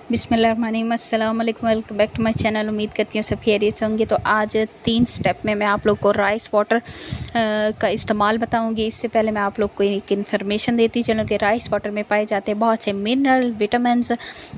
बिस्मिल्लाहिर्रहमानिर्रहीम, अस्सलाम वालेकुम, welcome back to my channel. उम्मीद करती हूँ सब खैरियत से होंगे। तो आज 3 स्टेप में मैं आप लोग को राइस वाटर का इस्तेमाल बताऊंगी। इससे पहले मैं आप लोग को एक इन्फॉर्मेशन देती चलूँ कि राइस वाटर में पाए जाते हैं बहुत से मिनरल, विटामिन्स,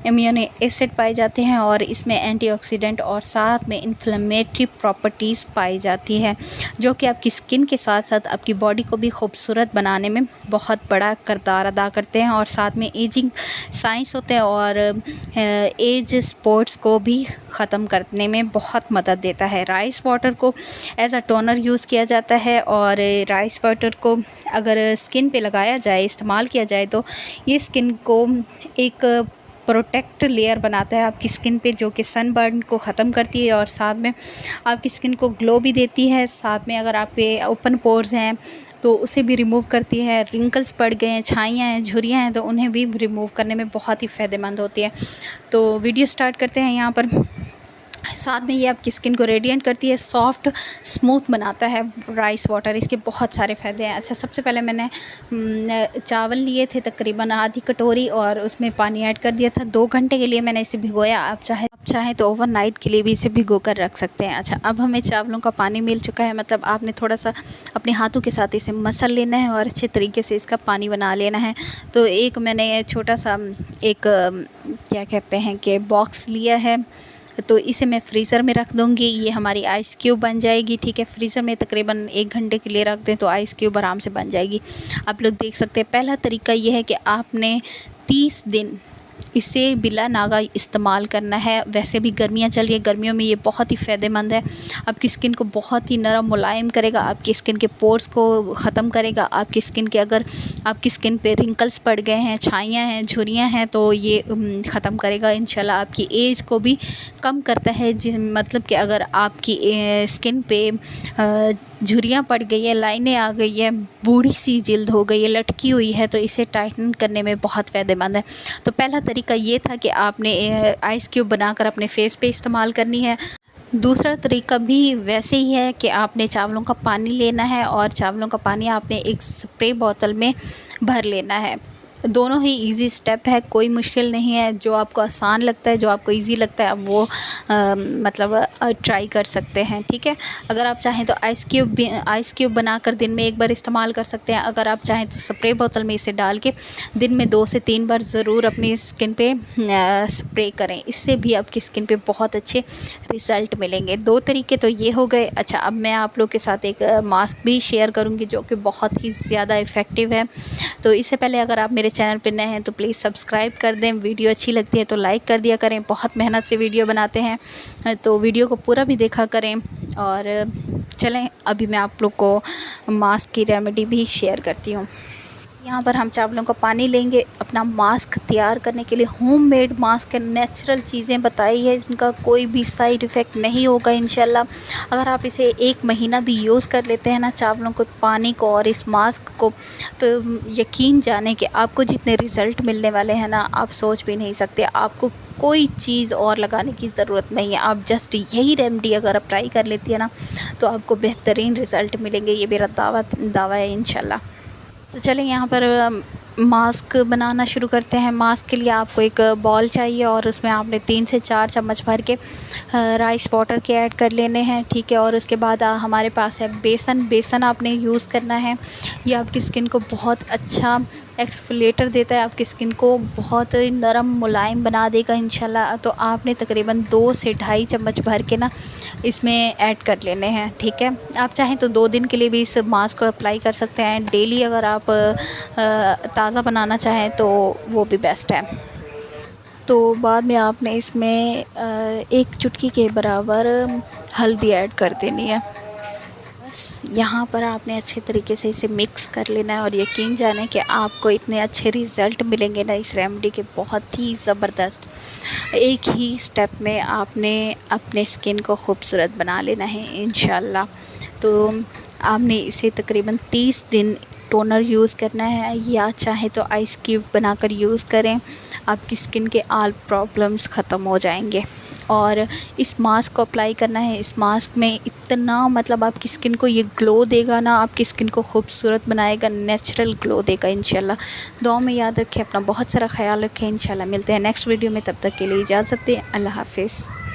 इम्यूनो एसिड पाए जाते हैं और इसमें एंटीऑक्सीडेंट और साथ में इन्फ्लेमेटरी प्रॉपर्टीज़ पाई जाती है, जो कि आपकी स्किन के साथ साथ आपकी बॉडी को भी खूबसूरत बनाने में बहुत बड़ा किरदार अदा करते हैं और साथ में एजिंग साइंस होते हैं और एज स्पॉट्स को भी ख़त्म करने में बहुत मदद देता है। राइस वाटर को एज अ टोनर यूज़ किया जाता है और राइस वाटर को अगर स्किन पे लगाया जाए, इस्तेमाल किया जाए तो ये स्किन को एक प्रोटेक्ट लेयर बनाता है आपकी स्किन पे, जो कि सनबर्न को ख़त्म करती है और साथ में आपकी स्किन को ग्लो भी देती है। साथ में अगर आपके ओपन पोर्स हैं तो उसे भी रिमूव करती है। रिंकल्स पड़ गए हैं, छाइयाँ हैं, झुर्रियाँ हैं तो उन्हें भी रिमूव करने में बहुत ही फ़ायदेमंद होती है। तो वीडियो स्टार्ट करते हैं। यहाँ पर साथ में ये आपकी स्किन को रेडिएंट करती है, सॉफ्ट स्मूथ बनाता है राइस वाटर। इसके बहुत सारे फ़ायदे हैं। अच्छा, सबसे पहले मैंने चावल लिए थे तकरीबन आधी कटोरी और उसमें पानी ऐड कर दिया था। 2 घंटे के लिए मैंने इसे भिगोया। आप चाहे तो ओवरनाइट के लिए भी इसे भिगो कर रख सकते हैं। अच्छा, अब हमें चावलों का पानी मिल चुका है, मतलब आपने थोड़ा सा अपने हाथों के साथ इसे मसल लेना है और अच्छे तरीके से इसका पानी बना लेना है। तो एक मैंने छोटा सा एक क्या कहते हैं कि बॉक्स लिया है, तो इसे मैं फ्रीज़र में रख दूँगी। ये हमारी आइस क्यूब बन जाएगी। ठीक है, फ्रीज़र में तकरीबन 1 घंटे के लिए रख दें तो आइस क्यूब आराम से बन जाएगी। आप लोग देख सकते हैं। पहला तरीका ये है कि आपने 30 दिन इसे बिला नागा इस्तेमाल करना है। वैसे भी गर्मियाँ चल रही है, गर्मियों में ये बहुत ही फ़ायदेमंद है। आपकी स्किन को बहुत ही नरम मुलायम करेगा, आपकी स्किन के पोर्स को ख़त्म करेगा। आपकी स्किन के अगर आपकी स्किन पे रिंकल्स पड़ गए हैं, छाइयाँ हैं, झुर्रियाँ हैं तो ये ख़त्म करेगा इंशाल्लाह। आपकी एज को भी कम करता है, मतलब कि अगर आपकी स्किन पे झुर्रियाँ पड़ गई है, लाइनें आ गई है, बूढ़ी सी जिल्द हो गई है, लटकी हुई है, तो इसे टाइटन करने में बहुत फ़ायदेमंद है। तो पहला तरीका ये था कि आपने आइस क्यूब बनाकर अपने फेस पे इस्तेमाल करनी है। दूसरा तरीका भी वैसे ही है कि आपने चावलों का पानी लेना है और चावलों का पानी आपने एक स्प्रे बोतल में भर लेना है। दोनों ही इजी स्टेप है, कोई मुश्किल नहीं है। जो आपको आसान लगता है, जो आपको इजी लगता है, आप वो मतलब ट्राई कर सकते हैं। ठीक है, अगर आप चाहें तो आइस क्यूब बनाकर दिन में 1 बार इस्तेमाल कर सकते हैं। अगर आप चाहें तो स्प्रे बोतल में इसे डाल के दिन में 2 से 3 बार ज़रूर अपनी स्किन पे स्प्रे करें। इससे भी आपकी स्किन पे बहुत अच्छे रिज़ल्ट मिलेंगे। 2 तरीके तो ये हो गए। अच्छा, अब मैं आप लोग के साथ एक मास्क भी शेयर करूँगी जो कि बहुत ही ज़्यादा इफ़ेक्टिव है। तो इससे पहले अगर आप मेरे चैनल पे नए हैं तो प्लीज़ सब्सक्राइब कर दें। वीडियो अच्छी लगती है तो लाइक कर दिया करें। बहुत मेहनत से वीडियो बनाते हैं तो वीडियो को पूरा भी देखा करें। और चलें, अभी मैं आप लोग को मास्क की रेमेडी भी शेयर करती हूँ। यहाँ पर हम चावलों का पानी लेंगे अपना मास्क तैयार करने के लिए। होममेड मास्क है, नेचुरल चीज़ें बताई है, जिनका कोई भी साइड इफ़ेक्ट नहीं होगा इंशाल्लाह। अगर आप इसे 1 महीना भी यूज़ कर लेते हैं ना, चावलों को, पानी को और इस मास्क को, तो यकीन जाने कि आपको जितने रिज़ल्ट मिलने वाले हैं ना, आप सोच भी नहीं सकते। आपको कोई चीज़ और लगाने की ज़रूरत नहीं है। आप जस्ट यही रेमेडी अगर अप्लाई कर लेती है ना तो आपको बेहतरीन रिज़ल्ट मिलेंगे। ये मेरा दावा है इंशाल्लाह। तो चलें, यहाँ पर मास्क बनाना शुरू करते हैं। मास्क के लिए आपको एक बॉल चाहिए और उसमें आपने 3 से 4 चम्मच भर के राइस वाटर के ऐड कर लेने हैं। ठीक है, और उसके बाद हमारे पास है बेसन आपने यूज़ करना है। ये आपकी स्किन को बहुत अच्छा एक्सफोलिएटर देता है, आपकी स्किन को बहुत नरम मुलायम बना देगा इंशाल्लाह। तो आपने तकरीबन 2 से ढाई चम्मच भर के ना इसमें ऐड कर लेने हैं। ठीक है, आप चाहें तो 2 दिन के लिए भी इस मास्क को अप्लाई कर सकते हैं। डेली अगर आप ताज़ा बनाना चाहें तो वो भी बेस्ट है। तो बाद में आपने इसमें 1 चुटकी के बराबर हल्दी ऐड कर देनी है। बस यहाँ पर आपने अच्छे तरीके से इसे मिक्स कर लेना है और यकीन जाने कि आपको इतने अच्छे रिज़ल्ट मिलेंगे ना इस रेमेडी के, बहुत ही ज़बरदस्त। एक ही स्टेप में आपने अपने स्किन को खूबसूरत बना लेना है इंशाल्लाह। तो आपने इसे तकरीबन 30 दिन टोनर यूज़ करना है, या चाहे तो आइस क्यूब बनाकर यूज़ करें। आपकी स्किन के ऑल प्रॉब्लम्स ख़त्म हो जाएंगे। और इस मास्क को अप्लाई करना है। इस मास्क में इतना मतलब आपकी स्किन को ये ग्लो देगा ना, आपकी स्किन को खूबसूरत बनाएगा, नेचुरल ग्लो देगा इंशाल्लाह। दुआ में याद रखें, अपना बहुत सारा ख्याल रखें। इंशाल्लाह मिलते हैं नेक्स्ट वीडियो में, तब तक के लिए इजाज़त दें। अल्लाह हाफ़िज़।